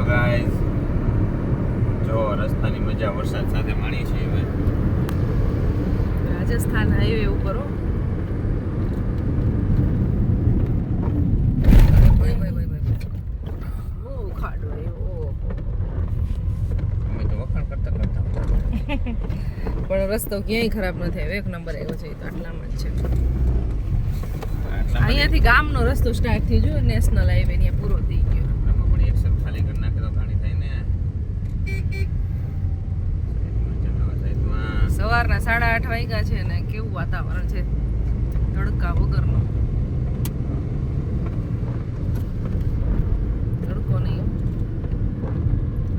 Guys, જો રસ્તાની મજા વરસાદ સાથે માણી છે હવે. રાજસ્થાન હાઈવે ઉપર હો. બહુ ખાડો એવો. અમે તો વખાણ કરતા પણ રસ્તો ક્યાંય ખરાબ નથી આવ્યો, એક નંબર આવ્યો છે. તો આટલામાં જ છે. આટલા અહીંયાથી ગામનો રસ્તો સ્ટાર્ટ થઈ ગયો, નેશનલ હાઈવે ત્યાં પૂરો થઈ ગયો. આમાં પણ એક્સેલ ખાલી કરી નાખે તો ઘાણી થાય ને. સવારના 8:30 વાગ્યા છે ને કેવું વાતાવરણ છે, તડકા વગરનો. તડકો નહીં,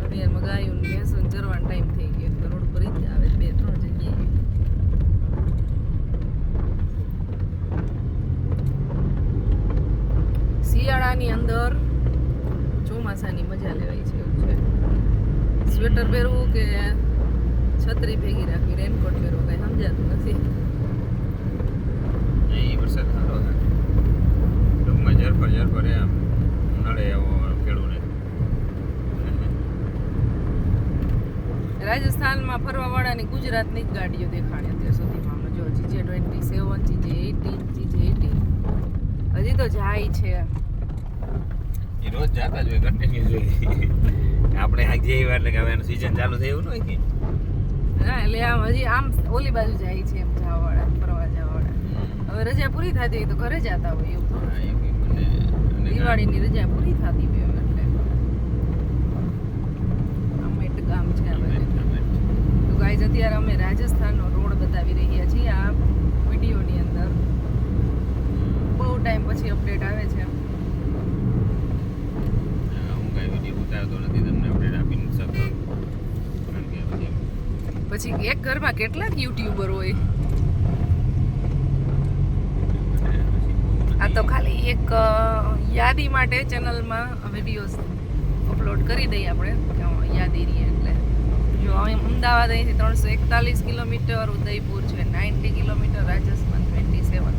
અત્યારમાં ગાયું ને ભેંસું ચરવાનો ટાઈમ થઈ ગયો તો રોડ પર જ આવે 2-3 જગ્યાએ. શિયાળાની અંદર ચોમાસાની મજા લેવાય છે એવું છે. સ્વેટર પહેરવું કે છત્રી ભેગી રાખવી, રેનકોટ પહેરવો કઈ સમજાતું નથી. અહીં વરસાદ સારો થાય ટૂંકમાં ઝરપર એમ ઉનાળે એવો ખેડૂને. રાજસ્થાનમાં ફરવા વાળાની ગુજરાતની જ ગાડીઓ દેખાણી અત્યાર સુધીમાં. જો GJ27, GJ18, GJ18 હજી તો જાય છે. એ રોજ જાતા જ હોય, કન્ટિન્યુ જોઈએ. આપણે આ જે એટલે કે હવે એનું સીઝન ચાલુ થયું ન હોય કે હા, એટલે આમ હજી આમ ઓલી બાજુ જાય છે એમ જવા વાળા, ફરવા જવા વાળા. હવે રજા પૂરી થતી હોય તો ઘરે જતા હોય એવું. દિવાળીની રજા પૂરી થતી હોય એટલે અમેટ ગામ છે આ બધે. તો ગાઈઝ અત્યારે અમે રાજસ્થાનનો રોડ બતાવી રહ્યા છીએ આ વિડીયોની અંદર. બહુ ટાઈમ પછી અપડેટ આવે છે. હું કઈ વિડીયો ઉતારતો નથી, તમને અપડેટ આપી નથી શકતો. પછી એક ઘરમાં કેટલાક યુટ્યુબર હોય. આ તો ખાલી એક યાદી માટે ચેનલમાં વિડીયોઝ અપલોડ કરી દઈએ આપણે, યાદી રહીએ એટલે. જો અમદાવાદ અહીંથી 341 કિલોમીટર, ઉદયપુર છે 90 કિલોમીટર, રાજસ્થાન 27.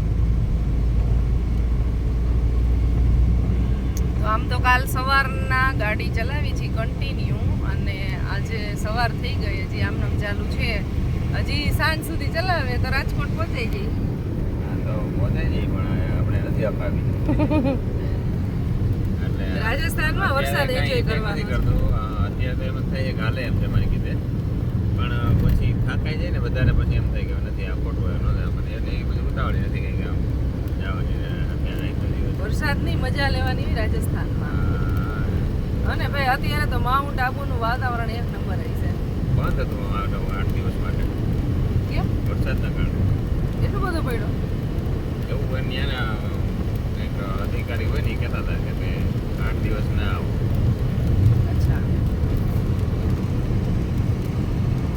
તો આમ તો કાલ સવારના ગાડી ચલાવી છે કન્ટિન્યુ, અને આજે સવાર થઈ ગઈ, હજી આમનામ ચાલુ છે. હજી સાંજ સુધી ચલાવે તો રાજકોટ પહોંચાઈ જઈએ. હા તો પહોંચાઈ જઈએ, પણ આપણે નથી અપાવી. એટલે રાજસ્થાનમાં વરસાદ એન્જોય કરવાનો છે. અત્યારે તો એમ જ થાય કે હાલે એમ છે મારી કીધે, પણ પછી થાકાઈ જાય ને વધારે, પછી એમ થાય કે નથી આ ખોટું એમ નથી આપણને, એટલે એ બધું ઉતાવળી નથી કંઈ આમ જવાની. અત્યારે વરસાદની મજા લેવાની હોય રાજસ્થાનમાં. અને ભાઈ અત્યારે તો માઉન્ટ આબુનું વાતાવરણ એક નંબર આવી છે. બંધ હતું 8 દિવસ માટે. કેમ? વરસાદના કારણે. એટલું બધું પડ્યો? એવું હોય ત્યાંના કંઈક અધિકારી હોય ને એ કહેતા હતા કે ભાઈ 8 દિવસ ના આવો. અચ્છા.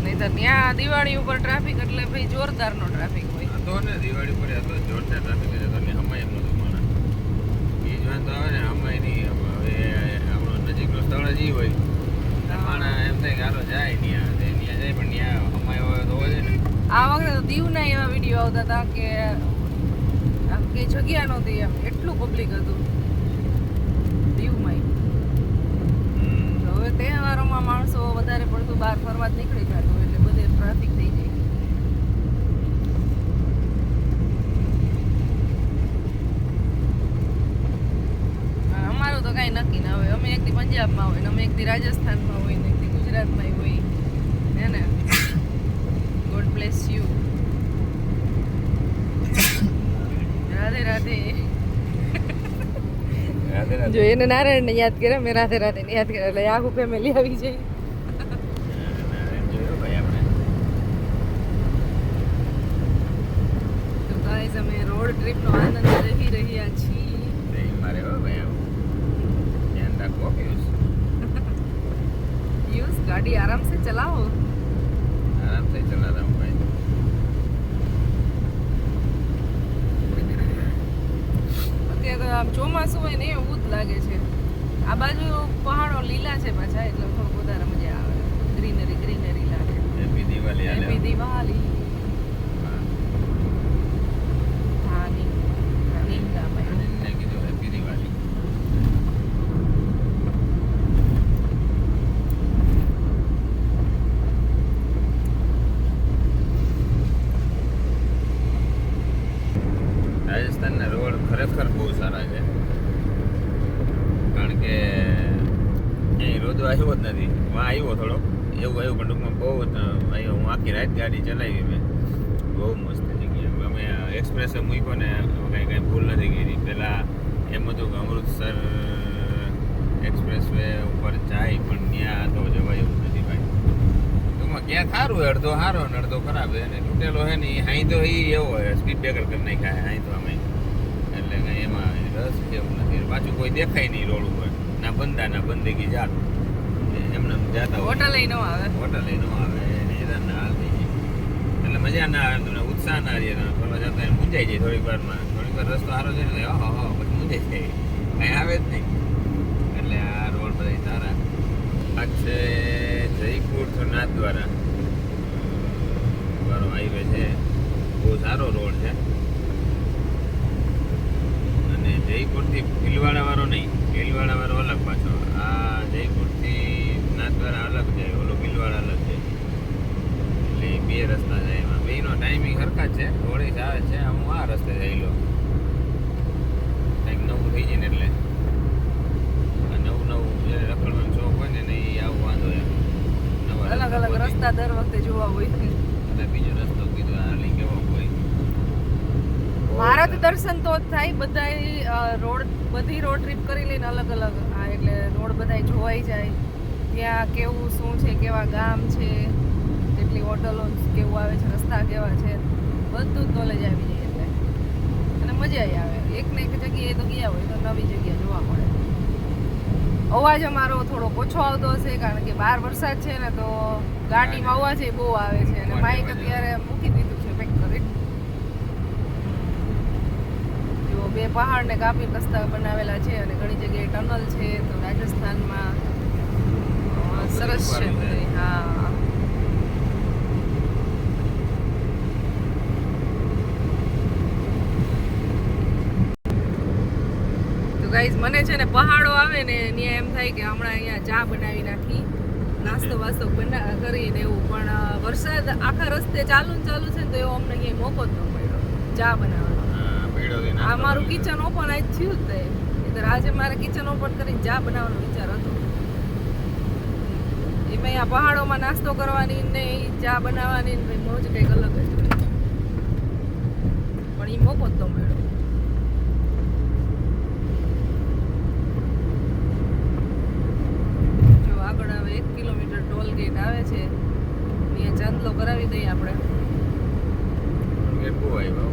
નહીં તો ત્યાં દિવાળી ઉપર ટ્રાફિક એટલે ભાઈ જોરદારનો ટ્રાફિક હોય. હતો ને દિવાળી પર હતો જોરદાર ટ્રાફિક હતો, એટલે હમાય એમ નહોતું માણસ. એ જોઈને તો આવે ને હમાય નહીં. હવે આપણો નજીકનો સ્થળ જ હોય, માણસ એમ થાય કે હાલો જાય ત્યાં જાય, પણ ત્યાં હમાય હોય તો હોય ને. આ વખતે તો દીવના એવા વિડીયો આવતા હતા કે આમ કઈ જગ્યા નહોતી, એમ એટલું પબ્લિક હતું દીવમાં. તો હવે તહેવારોમાં માણસો વધારે પડતું બહાર ફરવા જ નીકળી જતું એટલે બધે ટ્રાફિક થઈ જાય. અમારું તો કાંઈ નક્કી ના હોય. અમે એકથી પંજાબમાં હોય ને અમે એકથી રાજસ્થાનમાં હોય ને એકથી ગુજરાતમાં હોય હે ને. God bless you. Radhe Radhe. જો એને નારાયણને યાદ કર્યા, મેં રાધે રાધેને યાદ કર્યા, એટલે આખું ફેમિલી આવી જાય. તો ગાઈઝ અમે રોડ ટ્રીપનો આનંદ લઈ રહ્યા છીએ. મારે ભાઈ ધ્યાન રાખો. યુઝ ગાડી આરામ સે ચલાવો. આરામ से चला रहा हूँ भाई. અત્યારે તો આમ ચોમાસું હોય ને એવું જ લાગે છે. આ બાજુ પહાડો લીલા છે પાછા, એટલે થોડું વધારે મજા આવે. ગ્રીનરી લાગે. હેપી દિવાળી. હેપી દિવાળી. બધું આવ્યો જ નથી. વાં આવ્યો થોડો એવું આવ્યું, પણ ટૂંકમાં બહુ જ આવ્યો. હું આખી રાત ગાડી ચલાવી મેં, બહુ મસ્ત જગ્યા. અમે એક્સપ્રેસ મૂક્યો ને કાંઈ ભૂલ નથી કરી. પહેલાં એમ હતું કે અમૃતસર એક્સપ્રેસ વે ઉપર જાય, પણ ત્યાં તો જવાય એવું નથી ભાઈ. ટૂંકમાં ક્યાં સારું હોય, અડધો સારો ને અડધો ખરાબ છે. અને તૂટેલો છે ને હાઈ તો એ એવો હોય, સ્પીડ બ્રેકર કરી નાખ્યા હાઈ તો અમે, એટલે કાંઈ એમાં રસ જેવું નથી. પાછું કોઈ દેખાય નહીં રોડ ઉપર, ના બંદા ના બંદગી જાત, એમને જાતા હોય. હોટલ ન આવે, હોટલ ન આવે, હેરાન ના હાલ થઈ જાય. એટલે મજા ના આવે, તમને ઉત્સાહ ના રહે. ફરવા જતા એને મૂંઝાઈ જાય થોડીક વારમાં. થોડીક વાર રસ્તો સારો છે ને પછી મૂંઝાઈ જાય, કાંઈ આવે જ નહીં. એટલે આ રોડ બધા સારા. આ છે જયપુર to નાથદ્વારા વાળો હાઈવે છે, બહુ સારો રોડ છે. અને જયપુરથી ભીલવાડા વાળો નહીં, ભીલવાડા વાળો અલગ પાછો. આ જયપુરથી નાથદ્વારા અલગ છે, ઓલો ભીલવાડા અલગ છે. એટલે બે રસ્તા છે, એમાં બેનો ટાઈમિંગ સરખા જ છે. થોડી સારા છે. હું આ રસ્તે જઈ લો, કંઈક નવું થઈ જાય ને એટલે નવું જ્યારે રખડવાનો શોખ હોય ને એ આવું વાંધો એમ. અલગ અલગ રસ્તા દર વખતે જોવા હોય. અને બીજો રસ્તો કીધો હાલી કેવો હોય. ભારત દર્શન તો જ થાય, બધા રોડ બધી રોડ ટ્રીપ કરી લઈને અલગ અલગ. હા, એટલે રોડ બધા જોવાઈ જાય, ત્યાં કેવું શું છે, કેવા ગામ છે, કેટલી હોટલો, કેવું આવે છે, રસ્તા કેવા છે, બધું જ નોલેજ આવી જાય. એટલે અને મજા આવે. એક ને એક જગ્યાએ તો ગયા હોય તો નવી જગ્યા જોવા મળે. અવાજ અમારો થોડો ઓછો આવતો હશે, કારણ કે બહાર વરસાદ છે ને, તો ગાડીમાં અવાજ બહુ આવે છે. અને માઇક અત્યારે મૂકી દીધું છે પેક કરી. જો બે પહાડને કાપી રસ્તા બનાવેલા છે, અને ઘણી જગ્યાએ ટનલ છે. તો રાજસ્થાનમાં સરસ છે બધે. હા, ગાઈઝ મને છે ને પહાડો આવે ને ત્યાં એમ થાય કે હમણાં અહીંયા ચા બનાવી નાખી, નાસ્તો વાસ્તો કરીને એવું. પણ વરસાદ આખા રસ્તે ચાલુ છે ને, તો એવો અમને ક્યાંય મોકો જ ન મળ્યો ચા બનાવવાનો. આ મારું કિચન ઓપન આજ થયું જ તે, નહીંતર આજે મારે કિચન ઓપન કરીને ચા બનાવવાનો વિચાર હતો. એમાં આ પહાડોમાં નાસ્તો કરવાની ને ચા બનાવવાની ને મોજ કંઈક અલગ જ હોય, પણ એ મોકો જ ન મળ્યો. આવે છે અહીંયા ચાંદલો કરાવી દઈએ આપણે. બહુ આવ્યો,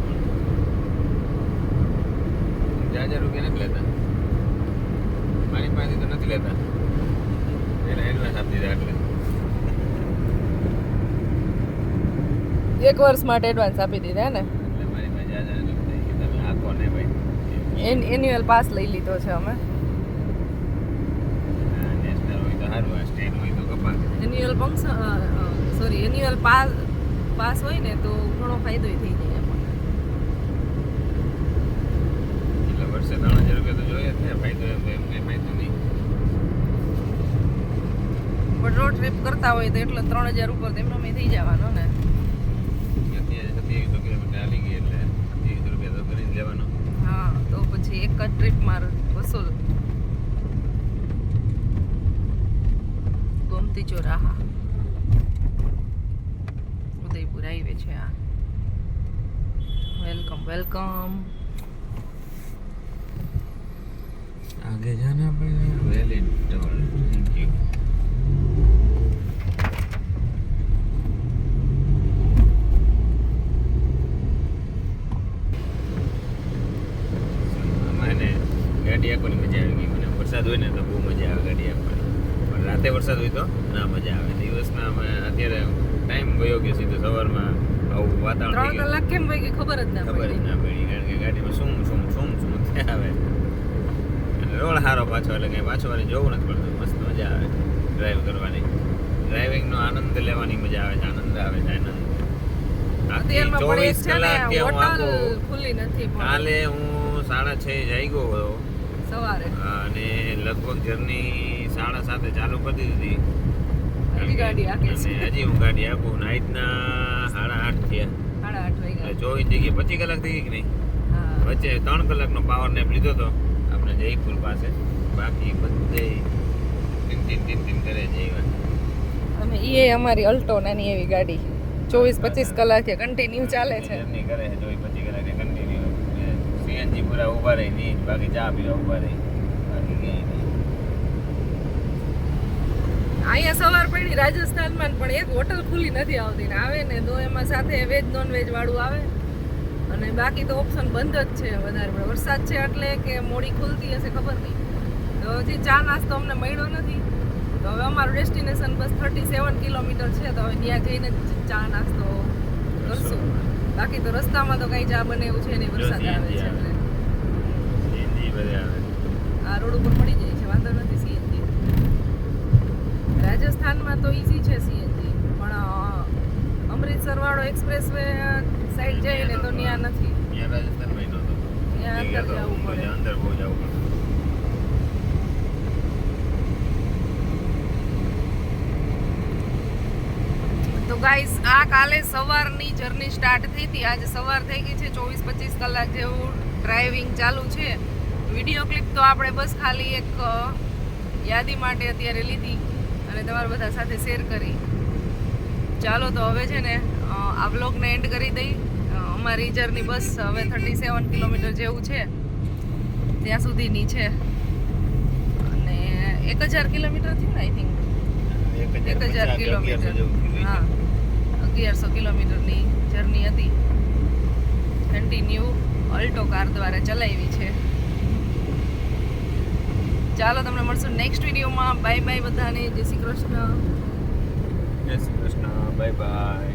1000 રૂપિયા નથી લેતા મારી પાસેથી, તો નથી લેતા. એના એડવાન્સ આપી દીધા. એટલે 1 વર્ષ માટે એડવાન્સ આપી દીધા ને. એટલે મારી પાસે 1000 નથી, તમે આપો ને ભાઈ. એન્યુઅલ પાસ લઈ લીધો છે અમે. નેશનલ હોય તો સારું, સ્ટેટ હોય તો કપાસ. એન્યુઅલ પાસ હોય ને તો ઘણો ફાયદો થઈ જાય આપણને. એટલે વર્ષે 3000 રૂપિયા તો જોઈએ જ ને. ફાયદો એમ કંઈ ફાયદો નહીં. પણ રોડ ટ્રીપ કરતા હોય તો એટલે 3000 ઉપર તો એમનો થઈ જવાનો ને. 2700 કિલોમીટર હાલી ગઈ એટલે 2700 રૂપિયા તો કરી જ લેવાનો. હા, તો પછી એક જ ટ્રીપમાં વસૂલ. ગોમતી ચોરાહા ઉદયપુર હાઈવે છે આ. વેલકમ. आगे जाना पड़ेगा वेली टोल. Thank you. મને ગાડી આપવાની મજા આવી ગઈ. મને વરસાદ હોય ને તો બહુ મજા આવે ગાડી આપવાની, પણ રાતે વરસાદ હોય તો ના મજા આવે. દિવસના અમે અત્યારે ટાઈમ ગયો કે સીધો સવારમાં આવું વાતાવરણ 3 કલાક કેમ ભાઈ ખબર જ ના પડી. કારણ કે ગાડીમાં શું ત્યાં આવે. રોડ સારો પાછો, એટલે કંઈ પાછો વાળી જોવું નથી પડતું. મસ્ત મજા આવે ડ્રાઈવ કરવાની. ડ્રાઇવિંગનો આનંદ લેવાની મજા આવે છે. આનંદ આવે છે, આનંદ. 24 કલાક કે હું આપું. કાલે હું 6:30 જાગ્યો હતો સવારે, અને લગભગ જર્ની 7:30 ચાલુ કરી દીધી. હજી ગાડી આકે છે. હજી હું ગાડી આપું. નાઈટના 8:30 થયા. 8:30 વાગ્યા. 24 થઈ ગયા. 25 કલાક થઈ ગઈ કે નહીં? વચ્ચે 3 કલાકનો પાવર નેપ લીધો હતો આપણે જયપુર પાસે. બાકી બધે 3 તેમ કરે છે એવા. અમે એ અમારી અલ્ટો નાની એવી ગાડી 24-25 કલાકે કન્ટિન્યુ ચાલે છે. જર્ની કરે છે 24-25 કલાકે કન્ટિન્યુ. સીએનજી પૂરા ઊભા રહી નહીં, બાકી ચા પીવા ઊભા રહી, બાકી ક્યાંય નહીં. અહીંયા સવાર પડી રાજસ્થાનમાં પણ એક હોટલ ખુલ્લી નથી આવતી ને આવે ને તો એમાં સાથે વેજ નોન વેજ વાળું આવે અને બાકી તો ઓપ્શન બંધ જ છે વધારે પડે. વરસાદ છે એટલે કે મોડી ખુલતી હશે ખબર નહીં. તો હજી ચા નાસ્તો અમને મળ્યો નથી. તો હવે અમારું ડેસ્ટિનેશન બસ 37 કિલોમીટર છે તો હવે ત્યાં જઈને જ ચા નાસ્તો કરશું. બાકી તો રસ્તામાં તો કઈ ચા બને એવું છે નહીં, વરસાદ આવે છે એટલે. સીએનજી બધે આવે. આ રોડ ઉપર મળી જાય છે, વાંધો નથી સીએનજી. રાજસ્થાનમાં તો ઈઝી છે સીએનજી, પણ અમૃતસર વાળો એક્સપ્રેસ વે સાઈડ જાય ને તો ત્યાં નથી. ત્યાં રાજસ્થાનમાં નહોતો. ત્યાં અંદર જવું પડે. અંદર બહુ જવું પડે. તો ગાઈસ આ કાલે સવારની જર્ની સ્ટાર્ટ થઈ હતી. આજે સવાર થઈ ગઈ છે, 24-25 કલાક જેવું ડ્રાઇવિંગ ચાલુ છે. વિડીયો ક્લિપ તો આપણે બસ ખાલી એક યાદી માટે અત્યારે લીધી અને તમારા બધા સાથે શેર કરી. ચાલો તો હવે છે ને આ વ્લોગને એન્ડ કરી દઈ. અમારી જર્ની બસ હવે 37 કિલોમીટર જેવું છે, ત્યાં સુધીની છે અને 1000 કિલોમીટર થયું ને આઈ થિંક 1000 કિલોમીટર. હા, 1100 કિલોમીટરની જર્ની હતી. કન્ટિન્યુ અલ્ટો કાર દ્વારા ચલાવી છે. ચાલો તમને મળશું નેક્સ્ટ વિડીયોમાં. બાય બાય બધાને. જય શ્રી કૃષ્ણ. જય શ્રી કૃષ્ણ. Bye bye.